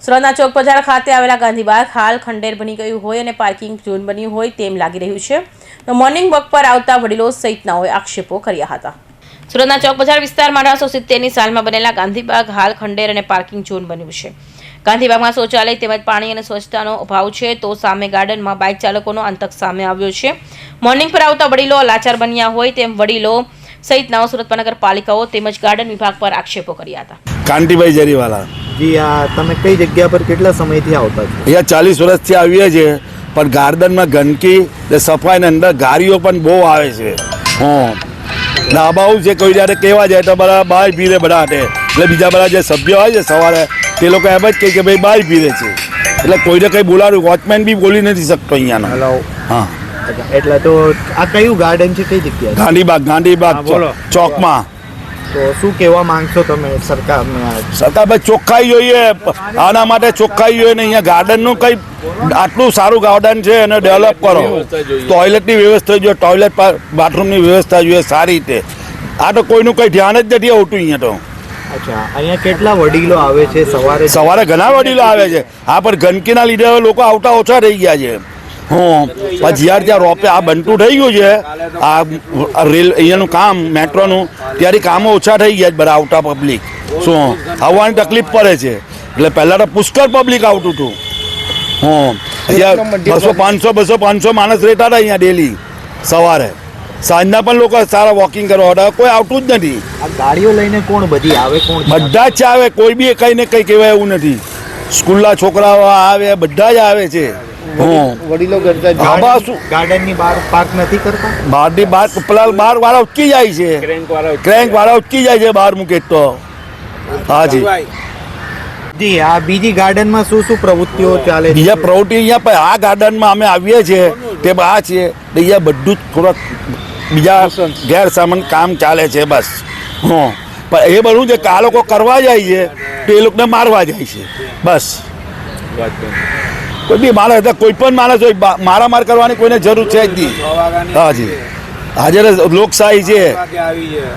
સુરતના ચોક બજાર ખાતે આવેલા ગાંધીબાગ હાલ ખંડેર બની ગયું હોય અને પાર્કિંગ ઝોન બન્યું હોય તેમ લાગી રહ્યું છે. તો મોર્નિંગ વોક પર આવતા વડીલો સહિતનાઓએ આક્ષેપો કર્યા હતા. સુરતના ચોક બજાર વિસ્તારમાં 1870ની સાલમાં બનેલા ગાંધીબાગ હાલ ખંડેર અને પાર્કિંગ ઝોન બન્યું છે. ગાંધીબાગમાં શૌચાલય તેમજ પાણી અને સ્વચ્છતાનો અભાવ છે, તો સામે ગાર્ડનમાં બાઇક ચાલકોનો આતંક સામે આવ્યો છે. મોર્નિંગ પર આવતા વડીલો લાચાર બન્યા હોય તેમ વડીલો સહિતનાઓ સુરત મહાનગરપાલિકાઓ તેમજ ગાર્ડન વિભાગ પર આક્ષેપો કર્યા હતા. કાંતિભાઈ જરીવાલા. જી, આ તમે કઈ જગ્યા પર કેટલા સમયથી આવતા છો? અહીંયા 40 વર્ષથી આવીએ છીએ, પણ ગાર્ડનમાં ગંદકી ને સફાઈને અંદર ગાડીઓ પણ બહુ આવે છે. ડાબાઓ છે, કોઈ જ્યારે કહેવા જાય તો બધા બહાર પીરે બધા હાટે, એટલે બીજા બધા જે સભ્યો હોય છે સવારે તે લોકો એમ જ કહે કે ભાઈ બહાર પીરે છે, એટલે કોઈને કંઈ બોલાવ્યું વોચમેન બી બોલી નથી શકતો અહીંયાનો. હેલો. હા, એટલે તો આ કયું ગાર્ડન છે, કઈ જગ્યા? ગાંધીબાગ ચોકમાં. તો શું કહેવા માંગશો તમે સરકારને? સરકાર ભાઈ ચોખ્ખાઈ જોઈએ, આના માટે ચોખ્ખાઈ જોઈએ ને અહીંયા ગાર્ડનનું કંઈ આટલું સારું ગાર્ડન છે એને ડેવલપ કરો. ટોયલેટની વ્યવસ્થા જોઈએ, ટોયલેટ બાથરૂમની વ્યવસ્થા જોઈએ સારી રીતે. આ તો કોઈનું કંઈ ધ્યાન જ નથી આવતું અહીંયા તો. અચ્છા, અહીંયા કેટલા વડીલો આવે છે સવારે? સવારે ઘણા વડીલો આવે છે. હા, પણ ગંદકીના લીધે લોકો આવતા ઓછા થઈ ગયા છે. પછી જ્યાં રોપે આ બનતું થઈ ગયું છે, આ રેલ અહીંયાનું કામ મેટ્રોનું, ત્યારે કામો ઓછા થઈ ગયા બધા આવતા પબ્લિક. શું આવવાની તકલીફ પડે છે, એટલે પહેલાં તો પુષ્કળ પબ્લિક આવતું હતું. અહીંયા 200-500 માણસ રહેતા હતા અહીંયા ડેલી સવારે. સાંજના પણ લોકો સારા વોકિંગ કરવા હતા, કોઈ આવતું જ નથી. આ ગાડીઓ લઈને કોણ બધી આવે? કોણ? બધા જ આવે, કોઈ બી કંઈ ને કંઈ કહેવાય એવું નથી. સ્કૂલના છોકરાઓ આવે, બધા જ આવે છે. વડીલો ગાર્ડનની બહાર પાર્ક નથી કરતા? બહારની બહાર વાળા ઉચકી જાય છે, ક્રેન્ક વાળા ઉચકી જાય છે બહાર મૂકે તો. હાજી જી, આ બીજી ગાર્ડનમાં શું શું પ્રવૃત્તિઓ ચાલે? બીજા પ્રવૃત્તિ અહીંયા આ ગાર્ડનમાં અમે આવીએ છીએ તે આ છે, અહીંયા બધું જ થોડાક બીજા ગેરસામાન કામ ચાલે છે બસ. પણ એ બધું છે કે આ લોકો કરવા જાય છે તો એ લોકોને મારવા જાય છે બસ. કોઈ બી માણસ, કોઈ પણ માણસ હોય, મારામાર કરવાની કોઈને જરૂર છે જ નહીં. હાજી, હાજર લોકશાહી છે.